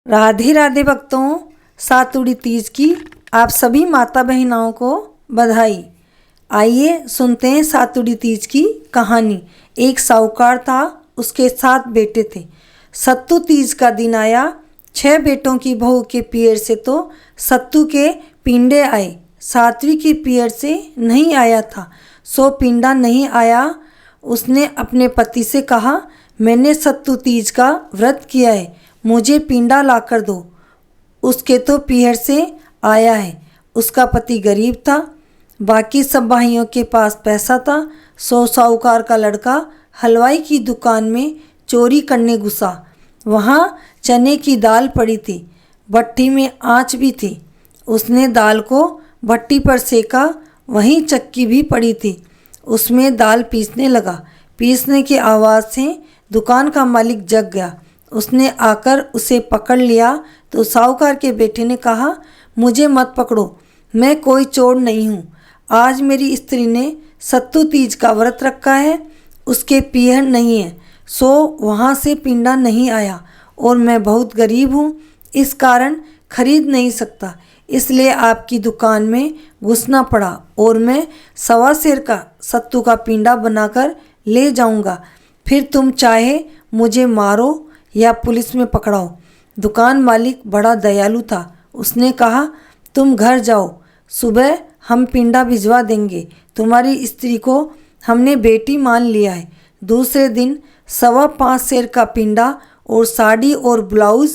राधे राधे भक्तों, सातुड़ी तीज की आप सभी माता बहनों को बधाई। आइए सुनते हैं सातुड़ी तीज की कहानी। एक साहूकार था, उसके 7 बेटे थे। सत्तू तीज का दिन आया। 6 बेटों की बहू के पियर से तो सत्तू के पिंडे आए, 7वीं की पियर से नहीं आया था, सो पिंडा नहीं आया। उसने अपने पति से कहा, मैंने सत्तू तीज का व्रत किया है, मुझे पिंडा लाकर दो। उसके तो पीहर से आया है। उसका पति गरीब था, बाकी सब भाइयों के पास पैसा था। सो साहूकार का लड़का हलवाई की दुकान में चोरी करने घुसा। वहाँ चने की दाल पड़ी थी, भट्टी में आँच भी थी। उसने दाल को भट्टी पर सेका, वहीं चक्की भी पड़ी थी। उसमें दाल पीसने लगा। पीसने की आवाज़ से दुकान का मालिक जग गया। उसने आकर उसे पकड़ लिया तो साहूकार के बेटे ने कहा, मुझे मत पकड़ो, मैं कोई चोर नहीं हूँ। आज मेरी स्त्री ने सत्तू तीज का व्रत रखा है, उसके पीहर नहीं है, सो वहाँ से पिंडा नहीं आया और मैं बहुत गरीब हूँ, इस कारण खरीद नहीं सकता, इसलिए आपकी दुकान में घुसना पड़ा और मैं 1.25 सेर का सत्तू का पिंडा बनाकर ले जाऊँगा। फिर तुम चाहे मुझे मारो या पुलिस में पकड़ाओ। दुकान मालिक बड़ा दयालु था। उसने कहा, तुम घर जाओ, सुबह हम पिंडा भिजवा देंगे। तुम्हारी स्त्री को हमने बेटी मान लिया है। दूसरे दिन 5.25 सेर का पिंडा और साड़ी और ब्लाउज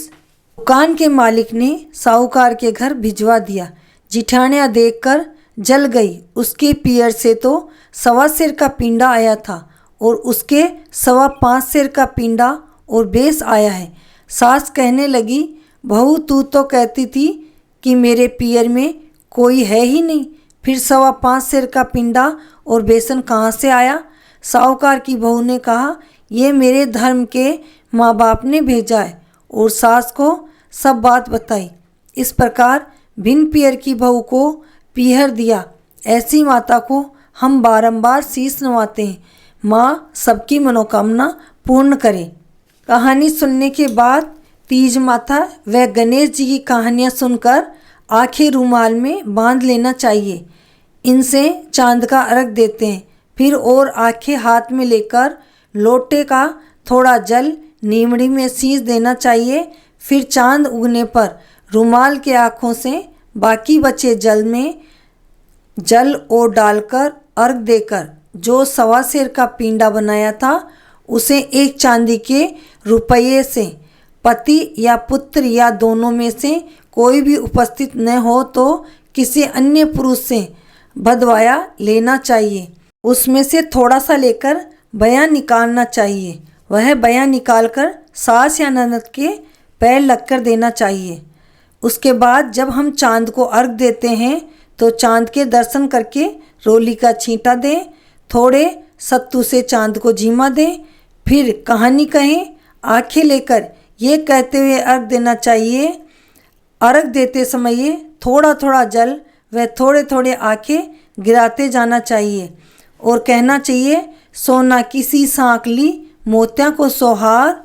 दुकान के मालिक ने साहूकार के घर भिजवा दिया। जिठानियाँ देखकर जल गई। उसके पियर से तो 1.25 सेर का पिंडा आया था और उसके 5.25 सेर का पिंडा और बेस आया है। सास कहने लगी, बहू तू तो कहती थी कि मेरे पियर में कोई है ही नहीं, फिर 5.25 सेर का पिंडा और बेसन कहाँ से आया? साहूकार की बहू ने कहा, ये मेरे धर्म के माँ बाप ने भेजा है, और सास को सब बात बताई। इस प्रकार बिन पियर की बहू को पीहर दिया। ऐसी माता को हम बारंबार शीश नवाते हैं। माँ सबकी मनोकामना पूर्ण करे। कहानी सुनने के बाद तीज माता व गणेश जी की कहानियाँ सुनकर आंखें रूमाल में बांध लेना चाहिए। इनसे चांद का अर्घ देते हैं। फिर और आंखें हाथ में लेकर लोटे का थोड़ा जल नीमड़ी में सींच देना चाहिए। फिर चांद उगने पर रूमाल के आँखों से बाकी बचे जल में जल और डालकर अर्घ देकर जो 1.25 सेर का पिंडा बनाया था उसे एक चांदी के रुपये से पति या पुत्र या दोनों में से कोई भी उपस्थित न हो तो किसी अन्य पुरुष से बंधवाया लेना चाहिए। उसमें से थोड़ा सा लेकर बयां निकालना चाहिए। वह बयां निकालकर सास या ननद के पैर लगकर देना चाहिए। उसके बाद जब हम चांद को अर्घ देते हैं तो चांद के दर्शन करके रोली का छींटा दें, थोड़े सत्तू से चांद को जीमा दें। फिर कहानी कहें, आंखें लेकर ये कहते हुए अर्घ देना चाहिए, अर्घ देते समय ये थोड़ा थोड़ा जल व थोड़े थोड़े आंखें गिराते जाना चाहिए और कहना चाहिए, सोना किसी सांकली मोतिया को सोहार,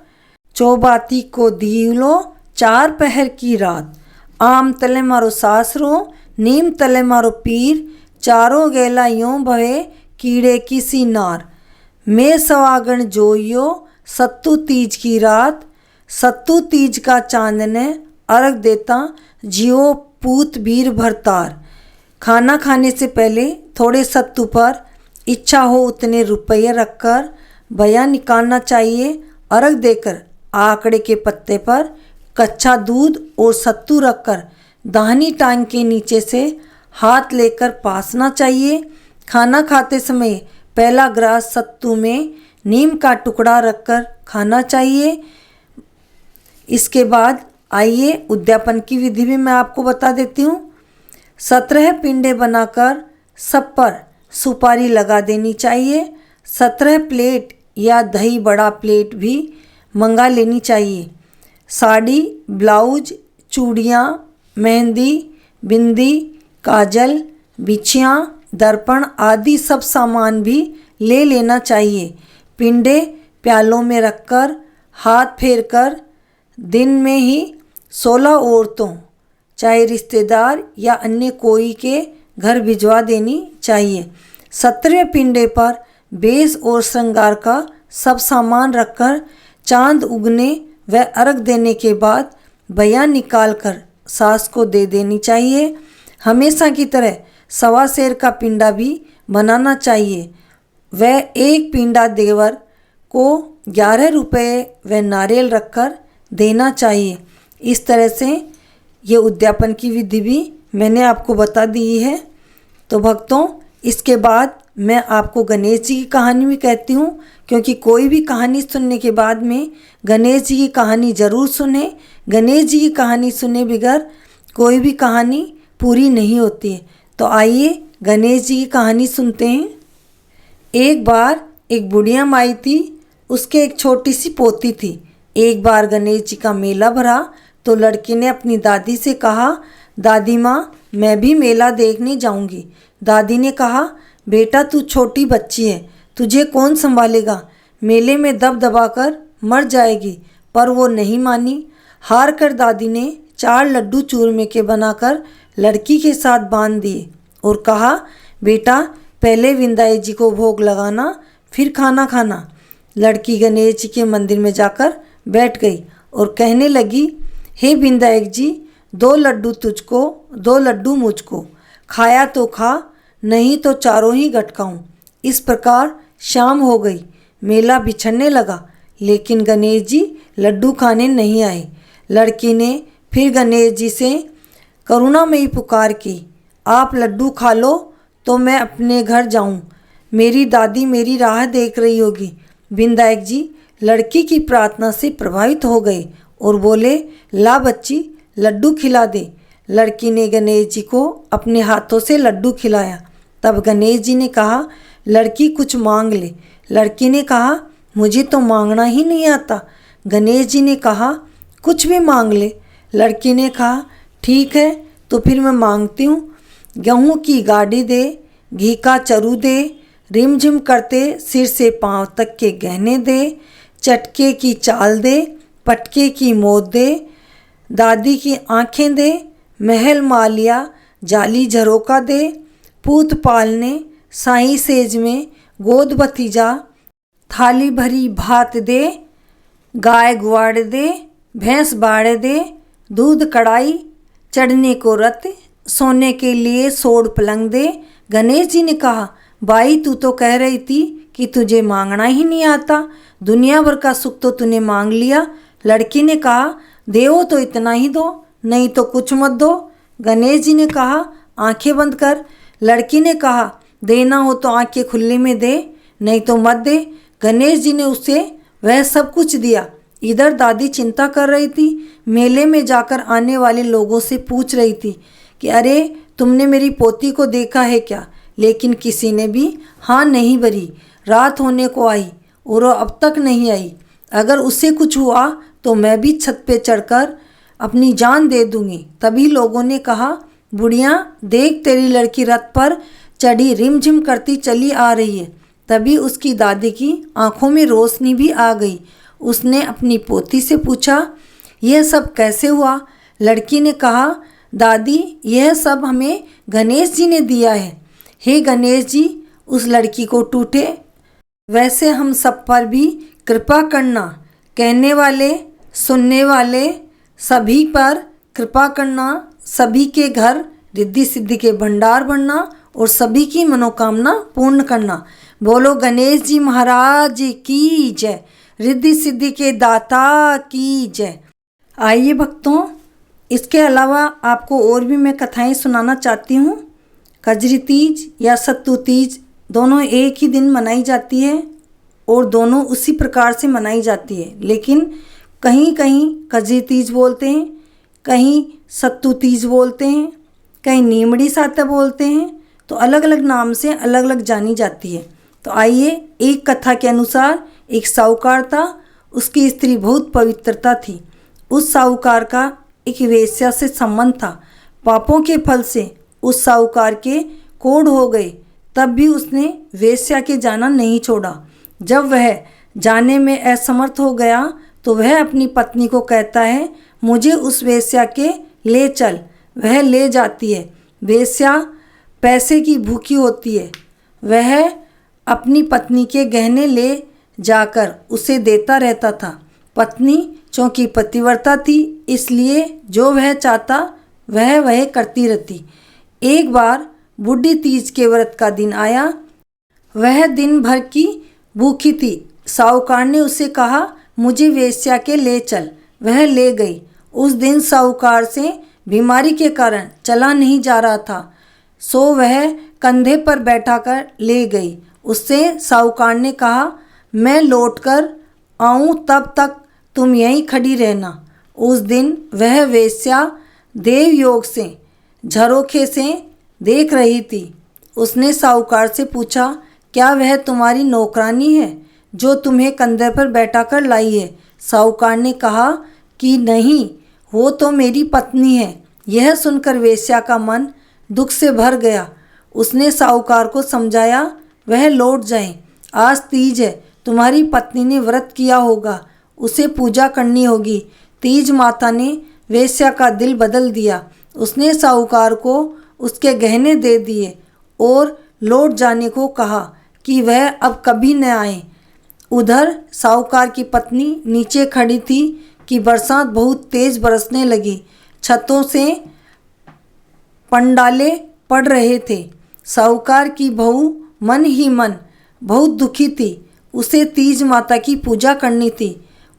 चौबाती को दीलो 4 पहर की रात, आम तले मारो सासरो, नीम तले मारो पीर, चारों गेला यों भवे कीड़े किसी नार। मैं सवागण जोइयो सत्तू तीज की रात, सत्तू तीज का चांद ने अर्घ देता जियो पूत वीर भरतार। खाना खाने से पहले थोड़े सत्तू पर इच्छा हो उतने रुपये रखकर बयां निकालना चाहिए। अर्घ देकर आकड़े के पत्ते पर कच्चा दूध और सत्तू रखकर दाहिनी टांग के नीचे से हाथ लेकर पासना चाहिए। खाना खाते समय पहला ग्रास सत्तू में नीम का टुकड़ा रखकर खाना चाहिए। इसके बाद आइए उद्यापन की विधि भी मैं आपको बता देती हूँ। 17 पिंडे बनाकर सब पर सुपारी लगा देनी चाहिए। 17 प्लेट या दही बड़ा प्लेट भी मंगा लेनी चाहिए। साड़ी, ब्लाउज, चूड़ियाँ, मेहंदी, बिंदी, काजल, बिछियाँ, दर्पण आदि सब सामान भी ले लेना चाहिए। पिंडे प्यालों में रखकर हाथ फेरकर दिन में ही 16 औरतों, चाहे रिश्तेदार या अन्य कोई के घर भिजवा देनी चाहिए। 17वें पिंडे पर बेस और श्रृंगार का सब सामान रखकर चांद उगने व अर्घ देने के बाद बया निकालकर सास को दे देनी चाहिए। हमेशा की तरह 1.25 सेर का पिंडा भी बनाना चाहिए। वह एक पिंडा देवर को 11 रुपये व नारियल रखकर देना चाहिए। इस तरह से ये उद्यापन की विधि भी मैंने आपको बता दी है। तो भक्तों, इसके बाद मैं आपको गणेश जी की कहानी भी कहती हूँ, क्योंकि कोई भी कहानी सुनने के बाद में गणेश जी की कहानी ज़रूर सुने। गणेश जी की कहानी सुने बगैर कोई भी कहानी पूरी नहीं होती है। तो आइए गणेश जी की कहानी सुनते हैं। एक बार एक बुढ़िया माई थी, उसके एक छोटी सी पोती थी। एक बार गणेश जी का मेला भरा तो लड़की ने अपनी दादी से कहा, दादी माँ, मैं भी मेला देखने जाऊंगी। दादी ने कहा, बेटा तू छोटी बच्ची है, तुझे कौन संभालेगा, मेले में दब दबाकर मर जाएगी। पर वो नहीं मानी। हार कर दादी ने 4 लड्डू चूरमे के बनाकर लड़की के साथ बांध दिए और कहा, बेटा पहले विंदाई जी को भोग लगाना, फिर खाना खाना। लड़की गणेश जी के मंदिर में जाकर बैठ गई और कहने लगी, हे विंदायक जी, 2 लड्डू तुझको, 2 लड्डू मुझको, खाया तो खा, नहीं तो चारों ही गटकाऊं। इस प्रकार शाम हो गई, मेला बिछड़ने लगा, लेकिन गणेश जी लड्डू खाने नहीं आए। लड़की ने फिर गणेश जी से करुणामयी पुकार की, आप लड्डू खा लो तो मैं अपने घर जाऊं, मेरी दादी मेरी राह देख रही होगी। विंदायक जी लड़की की प्रार्थना से प्रभावित हो गए और बोले, ला बच्ची, लड्डू खिला दे। लड़की ने गणेश जी को अपने हाथों से लड्डू खिलाया। तब गणेश जी ने कहा, लड़की कुछ मांग ले। लड़की ने कहा, मुझे तो मांगना ही नहीं आता। गणेश जी ने कहा, कुछ भी मांग ले। लड़की ने कहा, ठीक है तो फिर मैं मांगती हूँ, गेहूँ की गाड़ी दे, घी का चरू दे, रिमझिम करते सिर से पांव तक के गहने दे, चटके की चाल दे, पटके की मोद दे, दादी की आंखें दे, महल मालिया जाली झरोका दे, पूत पालने साई सेज में गोद भतीजा, थाली भरी भात दे, गाय ग्वाड़ दे, भैंस बाड़ दे, दूध कढ़ाई, चढ़ने को रत, सोने के लिए सोड़ पलंग दे। गणेश जी ने कहा, बाई तू तो कह रही थी कि तुझे मांगना ही नहीं आता, दुनिया भर का सुख तो तूने मांग लिया। लड़की ने कहा, देवो तो इतना ही दो, नहीं तो कुछ मत दो। गणेश जी ने कहा, आंखें बंद कर। लड़की ने कहा, देना हो तो आंखें खुली में दे, नहीं तो मत दे। गणेश जी ने उसे वह सब कुछ दिया। इधर दादी चिंता कर रही थी, मेले में जाकर आने वाले लोगों से पूछ रही थी कि अरे तुमने मेरी पोती को देखा है क्या, लेकिन किसी ने भी हाँ नहीं भरी। रात होने को आई और वो अब तक नहीं आई। अगर उससे कुछ हुआ तो मैं भी छत पे चढ़कर अपनी जान दे दूंगी। तभी लोगों ने कहा, बुढ़िया देख तेरी लड़की रथ पर चढ़ी रिमझिम करती चली आ रही है। तभी उसकी दादी की आंखों में रोशनी भी आ गई। उसने अपनी पोती से पूछा, यह सब कैसे हुआ? लड़की ने कहा, दादी यह सब हमें गणेश जी ने दिया है। हे गणेश जी उस लड़की को टूटे वैसे हम सब पर भी कृपा करना। कहने वाले सुनने वाले सभी पर कृपा करना, सभी के घर रिद्धि सिद्धि के भंडार बनना और सभी की मनोकामना पूर्ण करना। बोलो गणेश जी महाराज की जय, रिद्धि सिद्धि के दाता की जय। आइए भक्तों, इसके अलावा आपको और भी मैं कथाएं सुनाना चाहती हूँ। कजरी तीज या सत्तू तीज दोनों एक ही दिन मनाई जाती है और दोनों उसी प्रकार से मनाई जाती है, लेकिन कहीं कहीं कजरी तीज बोलते हैं, कहीं सत्तू तीज बोलते हैं, कहीं नीमड़ी साता बोलते हैं। तो अलग अलग नाम से अलग अलग जानी जाती है। तो आइए, एक कथा के अनुसार एक साहूकार था, उसकी स्त्री बहुत पवित्रता थी। उस साहूकार का एक वेश्या से संबंध था। पापों के फल से उस साहूकार के कोढ़ हो गए, तब भी उसने वेश्या के जाना नहीं छोड़ा। जब वह जाने में असमर्थ हो गया तो वह अपनी पत्नी को कहता है, मुझे उस वेश्या के ले चल। वह ले जाती है। वेश्या पैसे की भूखी होती है। वह अपनी पत्नी के गहने ले जाकर उसे देता रहता था। पत्नी चूँकि पतिव्रता थी, इसलिए जो वह चाहता वह करती रहती। एक बार बूढ़ी तीज के व्रत का दिन आया। वह दिन भर की भूखी थी। साहूकार ने उसे कहा, मुझे वेश्या के ले चल। वह ले गई। उस दिन साहूकार से बीमारी के कारण चला नहीं जा रहा था, सो वह कंधे पर बैठाकर ले गई। उससे साहूकार ने कहा, मैं लौटकर आऊं तब तक तुम यहीं खड़ी रहना। उस दिन वह वेश्या देव योग से झरोखे से देख रही थी। उसने साहूकार से पूछा, क्या वह तुम्हारी नौकरानी है जो तुम्हें कंधे पर बैठाकर लाई है? साहूकार ने कहा कि नहीं, वो तो मेरी पत्नी है। यह सुनकर वेश्या का मन दुख से भर गया। उसने साहूकार को समझाया, वह लौट जाए। आज तीज है, तुम्हारी पत्नी ने व्रत किया होगा, उसे पूजा करनी होगी। तीज माता ने वेश्या का दिल बदल दिया। उसने साहूकार को उसके गहने दे दिए और लौट जाने को कहा कि वह अब कभी न आए। उधर साहूकार की पत्नी नीचे खड़ी थी कि बरसात बहुत तेज बरसने लगी। छतों से पंडाले पड़ रहे थे। साहूकार की बहू मन ही मन बहुत दुखी थी। उसे तीज माता की पूजा करनी थी।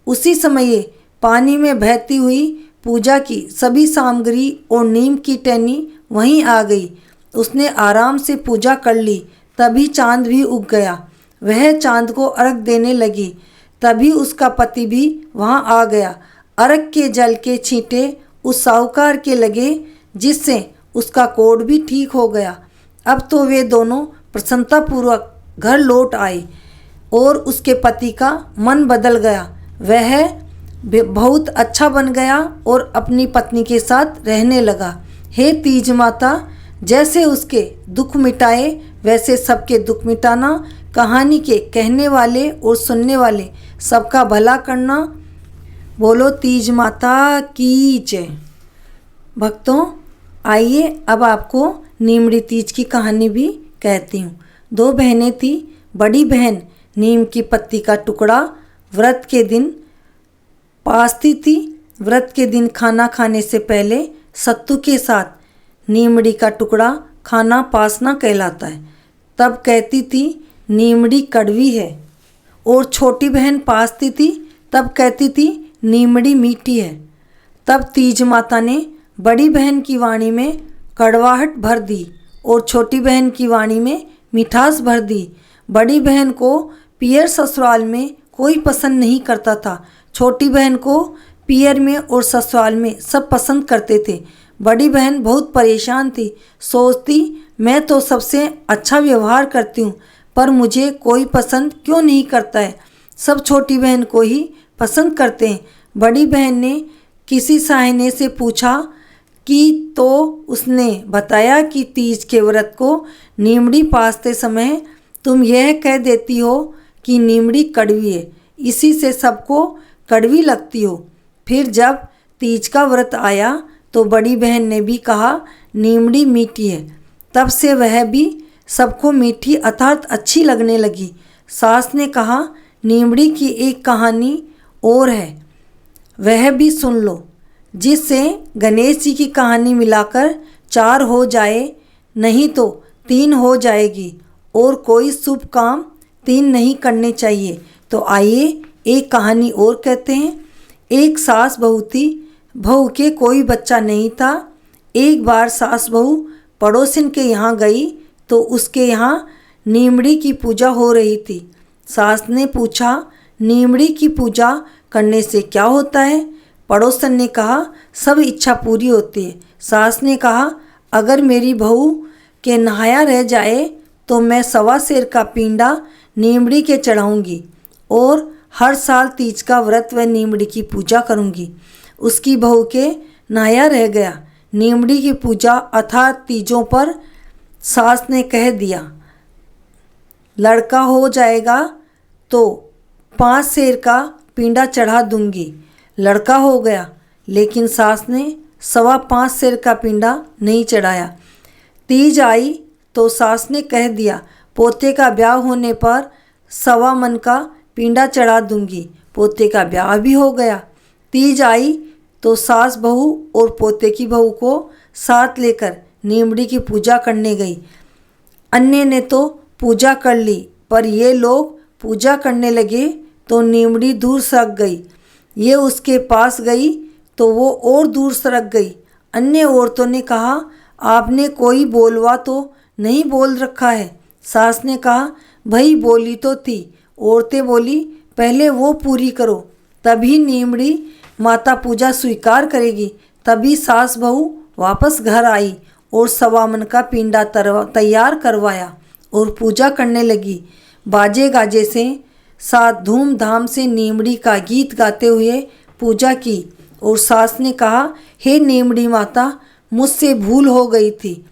उसी समय पानी में बहती हुई पूजा की सभी सामग्री और नीम की टहनी वहीं आ गई। उसने आराम से पूजा कर ली। तभी चांद भी उग गया। वह चांद को अर्घ देने लगी। तभी उसका पति भी वहां आ गया। अर्घ के जल के छींटे उस साहूकार के लगे, जिससे उसका कोढ़ भी ठीक हो गया। अब तो वे दोनों प्रसन्नतापूर्वक घर लौट आए और उसके पति का मन बदल गया। वह बहुत अच्छा बन गया और अपनी पत्नी के साथ रहने लगा। हे तीज माता, जैसे उसके दुख मिटाए वैसे सबके दुख मिटाना। कहानी के कहने वाले और सुनने वाले सबका भला करना। बोलो तीज माता की जय। भक्तों, आइए अब आपको नीमड़ी तीज की कहानी भी कहती हूँ। दो बहनें थी। बड़ी बहन नीम की पत्ती का टुकड़ा व्रत के दिन पासती थी। व्रत के दिन खाना खाने से पहले सत्तू के साथ नीमड़ी का टुकड़ा खाना पासना कहलाता है। तब कहती थी नीमड़ी कड़वी है। और छोटी बहन पासती थी, तब कहती थी नीमड़ी मीठी है। तब तीज माता ने बड़ी बहन की वाणी में कड़वाहट भर दी और छोटी बहन की वाणी में मिठास भर दी। बड़ी बहन को पियर ससुराल में कोई पसंद नहीं करता था। छोटी बहन को पियर में और ससुराल में सब पसंद करते थे। बड़ी बहन बहुत परेशान थी। सोचती, मैं तो सबसे अच्छा व्यवहार करती हूँ, पर मुझे कोई पसंद क्यों नहीं करता है। सब छोटी बहन को ही पसंद करते हैं। बड़ी बहन ने किसी साहने से पूछा कि तो उसने बताया कि तीज के व्रत को नीमड़ी पासते समय तुम यह कह देती हो कि नीमड़ी कड़वी है, इसी से सबको कड़वी लगती हो। फिर जब तीज का व्रत आया तो बड़ी बहन ने भी कहा नीमड़ी मीठी है। तब से वह भी सबको मीठी अर्थात अच्छी लगने लगी। सास ने कहा नीमड़ी की एक कहानी और है, वह भी सुन लो, जिससे गणेश जी की कहानी मिलाकर 4 हो जाए, नहीं तो 3 हो जाएगी। और कोई शुभ काम 3 नहीं करने चाहिए। तो आइए एक कहानी और कहते हैं। एक सास बहू थी। बहू के कोई बच्चा नहीं था। एक बार सास बहू पड़ोसिन के यहाँ गई तो उसके यहाँ नीमड़ी की पूजा हो रही थी। सास ने पूछा, नीमड़ी की पूजा करने से क्या होता है? पड़ोसन ने कहा, सब इच्छा पूरी होती है। सास ने कहा, अगर मेरी बहू के नहाया रह जाए तो मैं 1.25 सेर का पिंडा नीमड़ी के चढ़ाऊँगी और हर साल तीज का व्रत व नीमड़ी की पूजा करूँगी। उसकी बहू के नहाया रह गया। नीमड़ी की पूजा अर्थात तीजों पर सास ने कह दिया, लड़का हो जाएगा तो 5 सेर का पिंडा चढ़ा दूंगी। लड़का हो गया, लेकिन सास ने 5.25 सेर का पिंडा नहीं चढ़ाया। तीज आई तो सास ने कह दिया, पोते का ब्याह होने पर 1.25 मन का पिंडा चढ़ा दूंगी। पोते का ब्याह भी हो गया। तीज आई तो सास बहू और पोते की बहू को साथ लेकर नीमड़ी की पूजा करने गई। अन्य ने तो पूजा कर ली, पर ये लोग पूजा करने लगे तो नीमड़ी दूर सरक गई। ये उसके पास गई तो वो और दूर सरक गई। अन्य औरतों ने कहा, आपने कोई बोलवा तो नहीं बोल रखा है। सास ने कहा, भाई बोली तो थी। औरतें बोली, पहले वो पूरी करो, तभी नीमड़ी माता पूजा स्वीकार करेगी। तभी सास बहू वापस घर आई और 1.25 मन का पिंडा तैयार करवाया और पूजा करने लगी। बाजे गाजे से साथ धूमधाम से नीमड़ी का गीत गाते हुए पूजा की। और सास ने कहा, हे नीमड़ी माता, मुझसे भूल हो गई थी,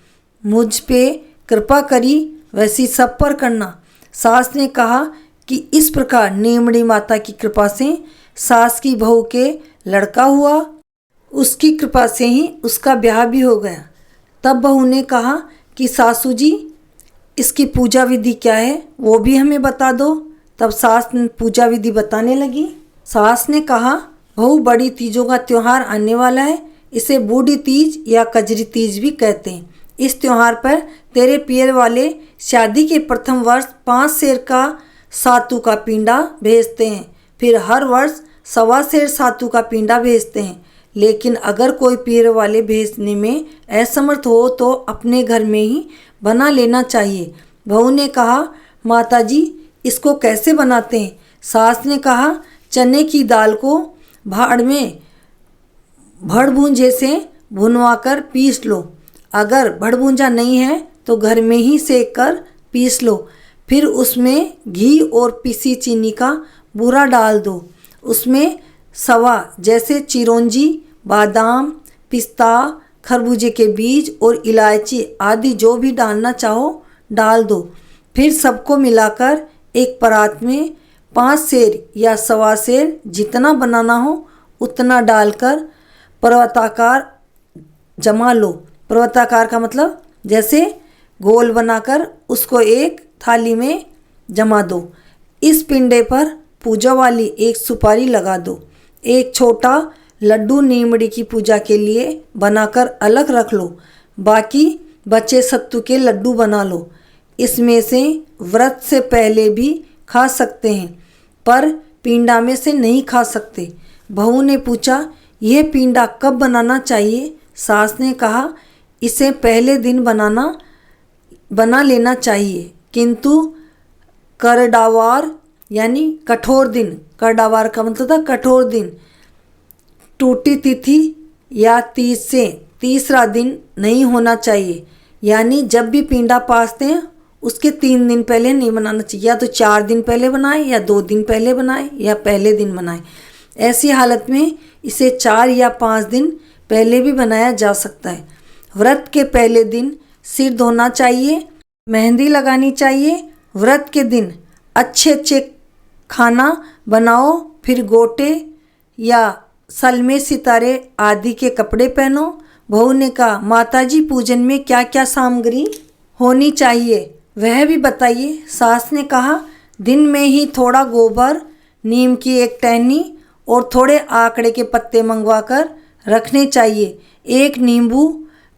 मुझ पे कृपा करी वैसी सब पर करना। सास ने कहा कि इस प्रकार नीमड़ी माता की कृपा से सास की बहू के लड़का हुआ। उसकी कृपा से ही उसका ब्याह भी हो गया। तब बहू ने कहा कि सासू जी, इसकी पूजा विधि क्या है, वो भी हमें बता दो। तब सास ने पूजा विधि बताने लगी। सास ने कहा, बहू, बड़ी तीजों का त्यौहार आने वाला है। इसे बूढ़ी तीज या कजरी तीज भी कहते हैं। इस त्यौहार पर तेरे पियर वाले शादी के प्रथम वर्ष 5 सेर का सातू का पिंडा भेजते हैं, फिर हर वर्ष 1.25 सेर सातू का पिंडा भेजते हैं। लेकिन अगर कोई पियर वाले भेजने में असमर्थ हो तो अपने घर में ही बना लेना चाहिए। बहू ने कहा, माताजी, इसको कैसे बनाते हैं? सास ने कहा, चने की दाल को भाड़ में भड़भूंजे से भुनवाकर पीस लो। अगर भड़भूंजा नहीं है तो घर में ही सेक कर पीस लो। फिर उसमें घी और पिसी चीनी का बूरा डाल दो। उसमें सवा जैसे चिरौंजी, बादाम, पिस्ता, खरबूजे के बीज और इलायची आदि जो भी डालना चाहो डाल दो। फिर सबको मिलाकर एक परात में 5 सेर या 1.25 सेर जितना बनाना हो उतना डालकर पर्वताकार जमा लो। पर्वताकार का मतलब जैसे गोल बनाकर उसको एक थाली में जमा दो। इस पिंडे पर पूजा वाली एक सुपारी लगा दो। एक छोटा लड्डू नीमड़ी की पूजा के लिए बनाकर अलग रख लो। बाकी बचे सत्तू के लड्डू बना लो। इसमें से व्रत से पहले भी खा सकते हैं, पर पिंडा में से नहीं खा सकते। बहू ने पूछा, यह पिंडा कब बनाना चाहिए? सास ने कहा, इसे पहले दिन बना लेना चाहिए, किंतु करडावार यानी कठोर दिन, करडावार का मतलब था कठोर दिन, टूटी तिथि या तीज से तीसरा दिन नहीं होना चाहिए। यानी जब भी पिंडा पासते हैं उसके 3 दिन पहले नहीं बनाना चाहिए। या तो 4 दिन पहले बनाए, या 2 दिन पहले बनाए, या पहले दिन बनाए। ऐसी हालत में इसे 4 या 5 दिन पहले भी बनाया जा सकता है। व्रत के पहले दिन सिर धोना चाहिए, मेहंदी लगानी चाहिए। व्रत के दिन अच्छे खाना बनाओ, फिर गोटे या सलमे सितारे आदि के कपड़े पहनो। बहू ने कहा, माताजी, पूजन में क्या क्या सामग्री होनी चाहिए वह भी बताइए। सास ने कहा, दिन में ही थोड़ा गोबर, नीम की एक टहनी और थोड़े आकड़े के पत्ते मंगवा कर रखने चाहिए। एक नींबू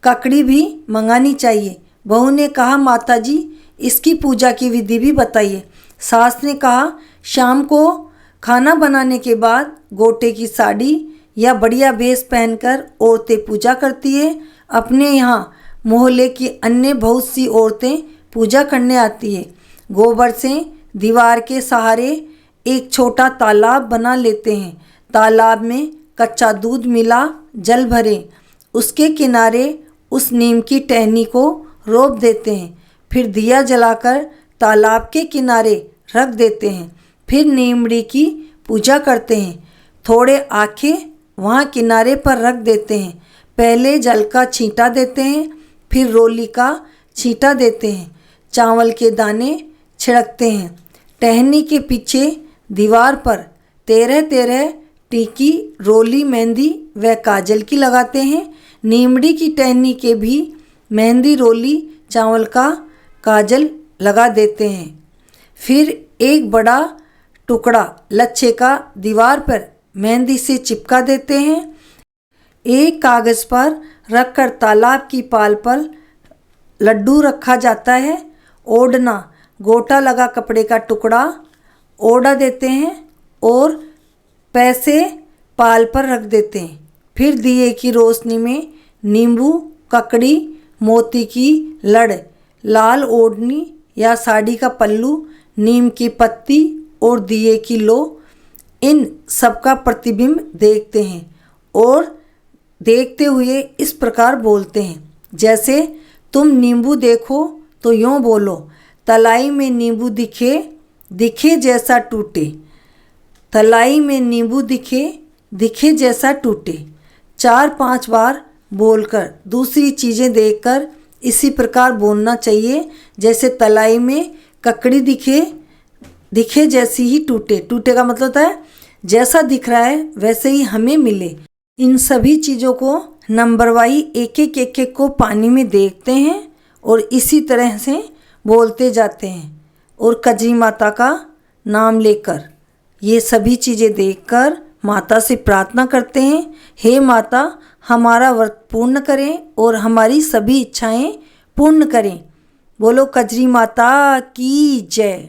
ककड़ी भी मंगानी चाहिए। बहू ने कहा, माताजी, इसकी पूजा की विधि भी बताइए। सास ने कहा, शाम को खाना बनाने के बाद गोटे की साड़ी या बढ़िया वेश पहनकर औरतें पूजा करती है। अपने यहाँ मोहल्ले की अन्य बहुत सी औरतें पूजा करने आती है। गोबर से दीवार के सहारे एक छोटा तालाब बना लेते हैं। तालाब में कच्चा दूध मिला जल भरें। उसके किनारे उस नीम की टहनी को रोप देते हैं। फिर दिया जलाकर तालाब के किनारे रख देते हैं। फिर नीमड़ी की पूजा करते हैं। थोड़े आखे वहाँ किनारे पर रख देते हैं। पहले जल का छींटा देते हैं, फिर रोली का छींटा देते हैं। चावल के दाने छिड़कते हैं। टहनी के पीछे दीवार पर 13 टीकी रोली मेहंदी व काजल की लगाते हैं। नीमड़ी की टहनी के भी मेहंदी रोली चावल का काजल लगा देते हैं। फिर एक बड़ा टुकड़ा लच्छे का दीवार पर मेहंदी से चिपका देते हैं। एक कागज़ पर रखकर तालाब की पाल पर लड्डू रखा जाता है। ओढ़ना, गोटा लगा कपड़े का टुकड़ा ओढ़ा देते हैं और पैसे पाल पर रख देते हैं। फिर दिए की रोशनी में नींबू, ककड़ी, मोती की लड़, लाल ओढ़नी या साड़ी का पल्लू, नीम की पत्ती और दिए की लो, इन सब का प्रतिबिंब देखते हैं और देखते हुए इस प्रकार बोलते हैं। जैसे तुम नींबू देखो तो यूँ बोलो, तलाई में नींबू दिखे, दिखे जैसा टूटे। तलाई में नींबू दिखे, दिखे जैसा टूटे। 4-5 बार बोलकर दूसरी चीज़ें देखकर इसी प्रकार बोलना चाहिए, जैसे तलाई में ककड़ी दिखे, दिखे जैसी ही टूटे। टूटे का मतलब होता है जैसा दिख रहा है वैसे ही हमें मिले। इन सभी चीज़ों को नंबर वाइज एक एक को पानी में देखते हैं और इसी तरह से बोलते जाते हैं और कजरी माता का नाम लेकर ये सभी चीज़ें देखकर माता से प्रार्थना करते हैं, हे माता हमारा व्रत पूर्ण करें और हमारी सभी इच्छाएं पूर्ण करें। बोलो कजरी माता की जय।